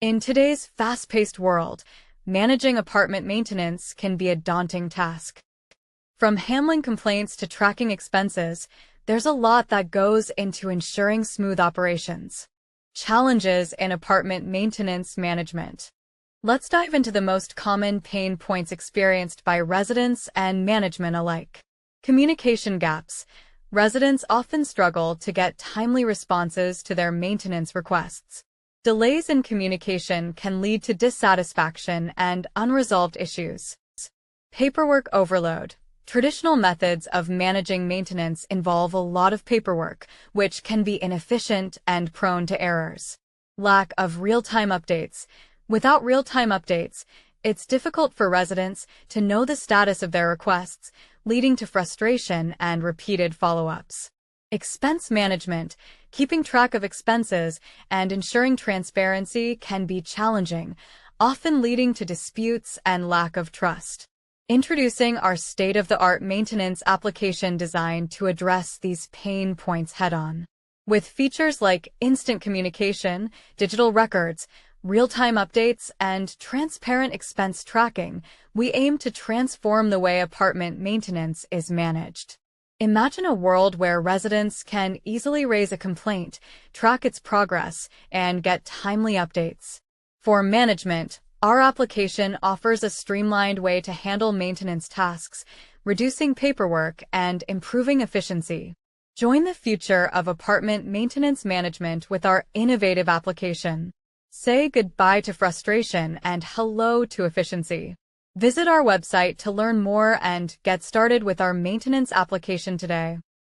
In today's fast-paced world, managing apartment maintenance can be a daunting task. From handling complaints to tracking expenses, there's a lot that goes into ensuring smooth operations. Challenges in apartment maintenance management. Let's dive into the most common pain points experienced by residents and management alike. Communication gaps. Residents often struggle to get timely responses to their maintenance requests. Delays in communication can lead to dissatisfaction and unresolved issues. Paperwork overload. Traditional methods of managing maintenance involve a lot of paperwork, which can be inefficient and prone to errors. Lack of real-time updates. Without real-time updates, it's difficult for residents to know the status of their requests, leading to frustration and repeated follow-ups. Expense management. Keeping track of expenses and ensuring transparency can be challenging, often leading to disputes and lack of trust. Introducing our state-of-the-art maintenance application designed to address these pain points head-on. With features like instant communication, digital records, real-time updates, and transparent expense tracking, we aim to transform the way apartment maintenance is managed. Imagine a world where residents can easily raise a complaint, track its progress, and get timely updates. For management, our application offers a streamlined way to handle maintenance tasks, reducing paperwork and improving efficiency. Join the future of apartment maintenance management with our innovative application. Say goodbye to frustration and hello to efficiency. Visit our website to learn more and get started with our maintenance application today.